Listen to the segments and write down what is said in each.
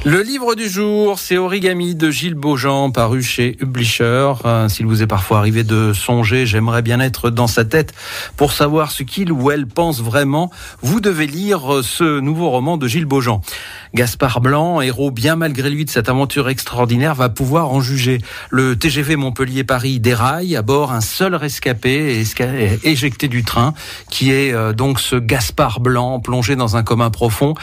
Le livre du jour, c'est Origami de Gilles Beaujean, paru chez Publisher. S'il vous est parfois arrivé de songer, j'aimerais bien être dans sa tête pour savoir ce qu'il ou elle pense vraiment, vous devez lire ce nouveau roman de Gilles Beaujean. Gaspard Blanc, héros bien malgré lui de cette aventure extraordinaire, va pouvoir en juger. Le TGV Montpellier-Paris déraille, à bord un seul rescapé éjecté du train, qui est donc ce Gaspard Blanc, plongé dans un coma profond.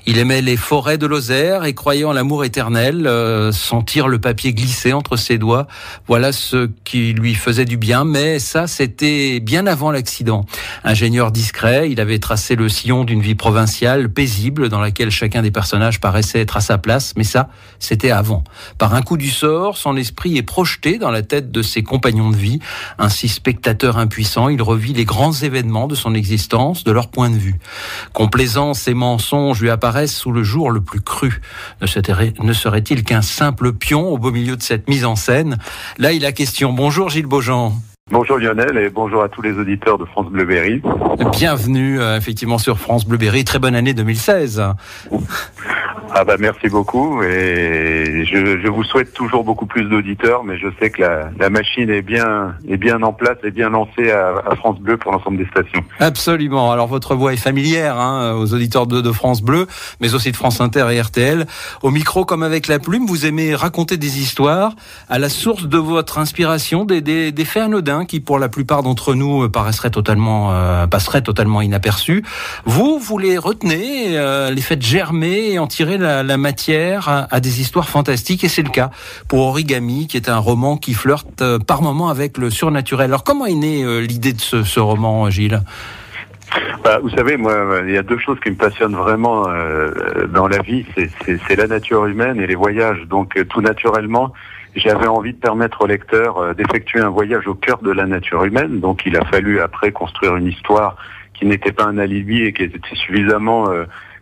Il aimait les forêts de Lozère et croyait en l'amour éternel, sentir le papier glisser entre ses doigts. Voilà ce qui lui faisait du bien, mais ça, c'était bien avant l'accident. Ingénieur discret, il avait tracé le sillon d'une vie provinciale paisible dans laquelle chacun des personnages paraissait être à sa place, mais ça, c'était avant. Par un coup du sort, son esprit est projeté dans la tête de ses compagnons de vie. Ainsi, spectateur impuissant, il revit les grands événements de son existence, de leur point de vue. Complaisance et mensonges lui apparaissent sous le jour le plus cru. Ne serait-il qu'un simple pion au beau milieu de cette mise en scène? Là, il a question. Bonjour Gilles Beaujean. Bonjour Lionel et bonjour à tous les auditeurs de France Bleu Berry. Bienvenue effectivement sur France Bleu Berry. Très bonne année 2016. Merci beaucoup et je vous souhaite toujours beaucoup plus d'auditeurs, mais je sais que la machine est bien en place et bien lancée à France Bleu pour l'ensemble des stations. Absolument. Alors votre voix est familière aux auditeurs de France Bleu, mais aussi de France Inter et RTL. Au micro comme avec la plume, vous aimez raconter des histoires à la source de votre inspiration, des faits anodins qui pour la plupart d'entre nous passeraient totalement inaperçus. Vous les retenez, les faites germer et en tirer la matière à des histoires fantastiques, et c'est le cas pour Origami, qui est un roman qui flirte par moments avec le surnaturel. Alors comment est née l'idée de ce roman, Gilles ? Vous savez, moi, il y a deux choses qui me passionnent vraiment dans la vie, c'est la nature humaine et les voyages. Donc tout naturellement, j'avais envie de permettre au lecteur d'effectuer un voyage au cœur de la nature humaine. Donc il a fallu après construire une histoire qui n'était pas un alibi et qui était suffisamment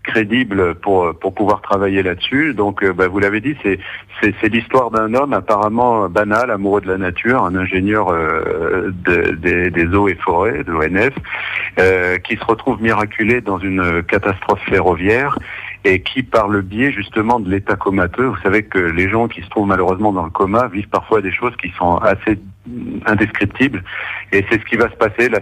crédible pour pouvoir travailler là-dessus. Donc vous l'avez dit, c'est l'histoire d'un homme apparemment banal, amoureux de la nature, un ingénieur des eaux et forêts de l'ONF, qui se retrouve miraculé dans une catastrophe ferroviaire et qui, par le biais justement de l'état comateux, vous savez que les gens qui se trouvent malheureusement dans le coma vivent parfois des choses qui sont assez indescriptibles, et c'est ce qui va se passer. Là,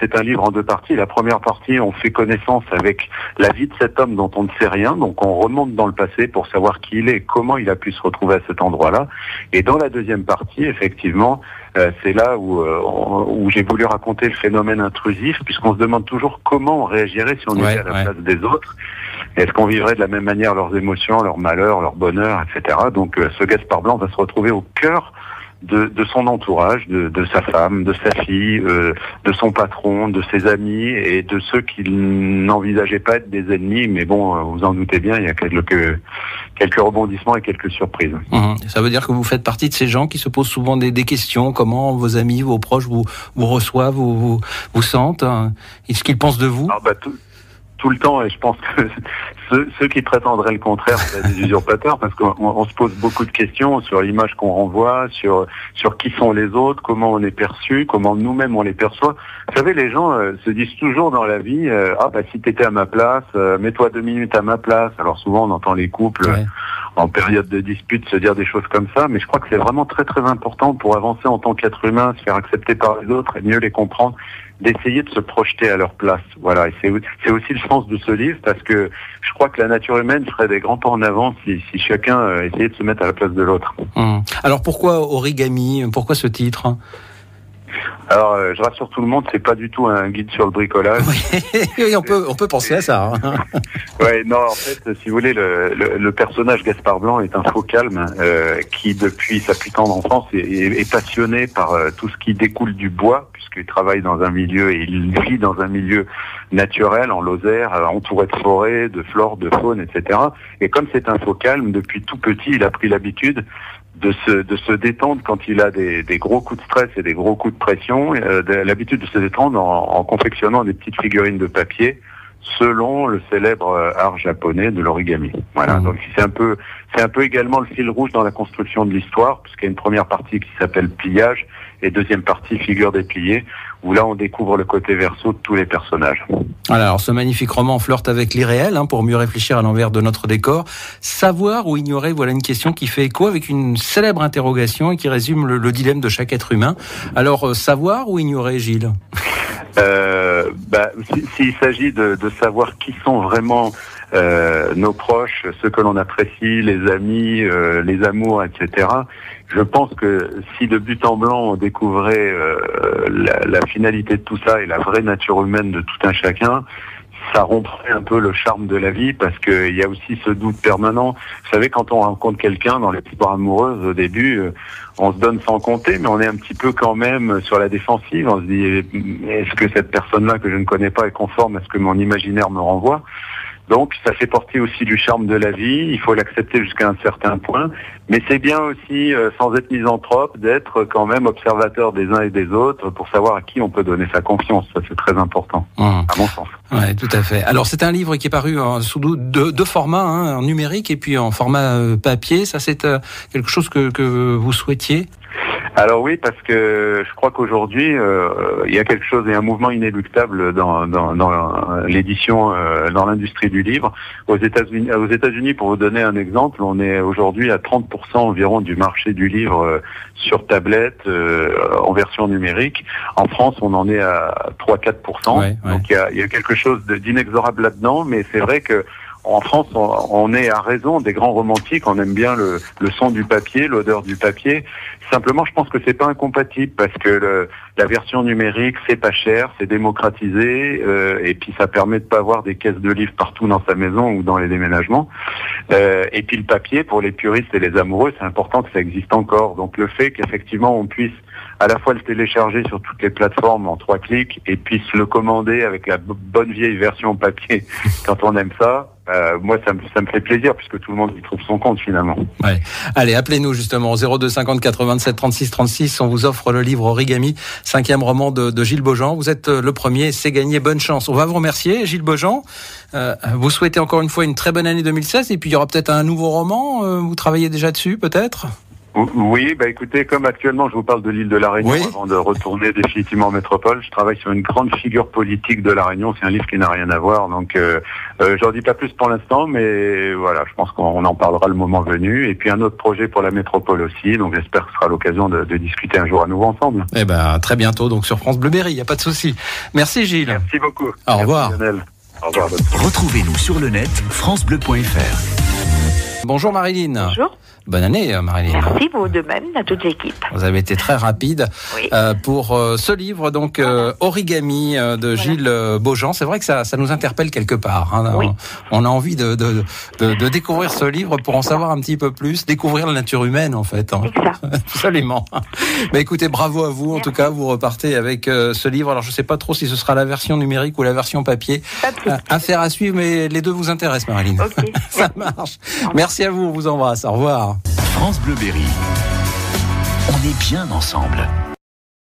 c'est un livre en deux parties. La première partie, on fait connaissance avec la vie de cet homme dont on ne sait rien, donc on remonte dans le passé pour savoir qui il est et comment il a pu se retrouver à cet endroit-là. Et dans la deuxième partie, effectivement, c'est là où j'ai voulu raconter le phénomène intrusif, puisqu'on se demande toujours comment on réagirait si on était à la place des autres. Est-ce qu'on vivrait de la même manière leurs émotions, leurs malheurs, leur bonheur, etc. Donc ce Gaspard Blanc va se retrouver au cœur de son entourage, de sa femme, de sa fille, de son patron, de ses amis et de ceux qui n'envisageaient pas être des ennemis. Mais bon, vous en doutez bien, il y a quelques rebondissements et quelques surprises. Ça veut dire que vous faites partie de ces gens qui se posent souvent des questions. Comment vos amis, vos proches vous reçoivent, vous sentent? Est-ce qu'ils pensent de vous? Tout le temps, et je pense que ceux qui prétendraient le contraire, c'est des usurpateurs, parce qu'on se pose beaucoup de questions sur l'image qu'on renvoie, sur qui sont les autres, comment on est perçu, comment nous-mêmes on les perçoit. Vous savez, les gens se disent toujours dans la vie, si t'étais à ma place, mets-toi 2 minutes à ma place. Alors souvent on entend les couples en période de dispute se dire des choses comme ça, mais je crois que c'est vraiment très très important pour avancer en tant qu'être humain, se faire accepter par les autres et mieux les comprendre, d'essayer de se projeter à leur place. Voilà, et c'est aussi le sens de ce livre, parce que je crois que la nature humaine ferait des grands pas en avant si chacun essayait de se mettre à la place de l'autre. Alors pourquoi Origami? Pourquoi ce titre? Alors, je rassure tout le monde, c'est pas du tout un guide sur le bricolage. Oui, on peut penser à ça. En fait, si vous voulez, le personnage Gaspard Blanc est un faux calme qui, depuis sa plus tendre enfance, est passionné par tout ce qui découle du bois, puisqu'il travaille dans un milieu et il vit dans un milieu naturel, en Lozère, entouré de forêts, de flore, de faune, etc. Et comme c'est un faux calme, depuis tout petit, il a pris l'habitude de se détendre quand il a des gros coups de stress et des gros coups de pression, l'habitude de se détendre en confectionnant des petites figurines de papier selon le célèbre art japonais de l'origami. Voilà, donc c'est un peu également le fil rouge dans la construction de l'histoire, puisqu'il y a une première partie qui s'appelle pliage Et deuxième partie, figure dépliée, où là on découvre le côté verso de tous les personnages. Alors, ce magnifique roman flirte avec l'irréel, pour mieux réfléchir à l'envers de notre décor. Savoir ou ignorer, voilà une question qui fait écho avec une célèbre interrogation et qui résume le dilemme de chaque être humain. Alors, savoir ou ignorer, Gilles ? S'il s'agit de savoir qui sont vraiment nos proches, ceux que l'on apprécie, les amis, les amours, etc., je pense que si de but en blanc on découvrait la finalité de tout ça et la vraie nature humaine de tout un chacun, ça romprait un peu le charme de la vie, parce qu'il y a aussi ce doute permanent. Vous savez, quand on rencontre quelqu'un dans les histoires amoureuses, au début, on se donne sans compter, mais on est un petit peu quand même sur la défensive. On se dit, est-ce que cette personne-là que je ne connais pas est conforme à ce que mon imaginaire me renvoie ? Donc, ça fait partie aussi du charme de la vie. Il faut l'accepter jusqu'à un certain point. Mais c'est bien aussi, sans être misanthrope, d'être quand même observateur des uns et des autres pour savoir à qui on peut donner sa confiance. Ça, c'est très important, à mon sens. Ouais, tout à fait. Alors, c'est un livre qui est paru sous deux formats, en numérique et puis en format papier. Ça, c'est quelque chose que vous souhaitiez ? Alors oui, parce que je crois qu'aujourd'hui, il y a quelque chose et un mouvement inéluctable dans l'édition, dans l'industrie du livre. Aux États-Unis, pour vous donner un exemple, on est aujourd'hui à 30% environ du marché du livre sur tablette, en version numérique. En France, on en est à 3-4%. Ouais. Donc il y a quelque chose d'inexorable là-dedans, mais c'est vrai que en France, on est à raison des grands romantiques, on aime bien le son du papier, l'odeur du papier. Simplement, je pense que c'est pas incompatible, parce que la version numérique, c'est pas cher, c'est démocratisé, et puis ça permet de pas avoir des caisses de livres partout dans sa maison ou dans les déménagements. Et puis le papier, pour les puristes et les amoureux, c'est important que ça existe encore. Donc le fait qu'effectivement on puisse à la fois le télécharger sur toutes les plateformes en 3 clics et puis se le commander avec la bonne vieille version papier quand on aime ça, moi ça me fait plaisir, puisque tout le monde y trouve son compte finalement. Ouais. Allez, appelez-nous justement au 02 54 27 36 36. On vous offre le livre Origami, 5e roman de Gilles Beaujean. Vous êtes le premier, c'est gagné, bonne chance. On va vous remercier, Gilles Beaujean. Vous souhaitez encore une fois une très bonne année 2016, et puis il y aura peut-être un nouveau roman. Vous travaillez déjà dessus peut-être ? Oui, écoutez, comme actuellement je vous parle de l'île de la Réunion, avant de retourner définitivement en métropole, je travaille sur une grande figure politique de la Réunion. C'est un livre qui n'a rien à voir, donc j'en dis pas plus pour l'instant, mais voilà, je pense qu'on en parlera le moment venu. Et puis un autre projet pour la métropole aussi, donc j'espère que ce sera l'occasion de discuter un jour à nouveau ensemble. Eh ben, très bientôt, donc sur France Bleu Berry, il n'y a pas de souci. Merci Gilles. Merci beaucoup. Au revoir. Au revoir. Retrouvez-nous sur le net, francebleu.fr. Bonjour Marilyn. Bonjour. Bonne année Marilyn. Merci, vous de même, à toute l'équipe. Vous avez été très rapide oui. Pour ce livre, donc Origami de Gilles Beaujean. C'est vrai que ça nous interpelle quelque part. Oui. On a envie de découvrir ce livre pour en savoir un petit peu plus, découvrir la nature humaine en fait. Absolument. Mais écoutez, bravo à vous. Merci. En tout cas, vous repartez avec ce livre. Alors je ne sais pas trop si ce sera la version numérique ou la version papier. Affaire à suivre, mais les deux vous intéressent, Marilyn. Okay. Ça marche. Merci à vous. On vous embrasse. Au revoir. France Bleu Berry. On est bien ensemble.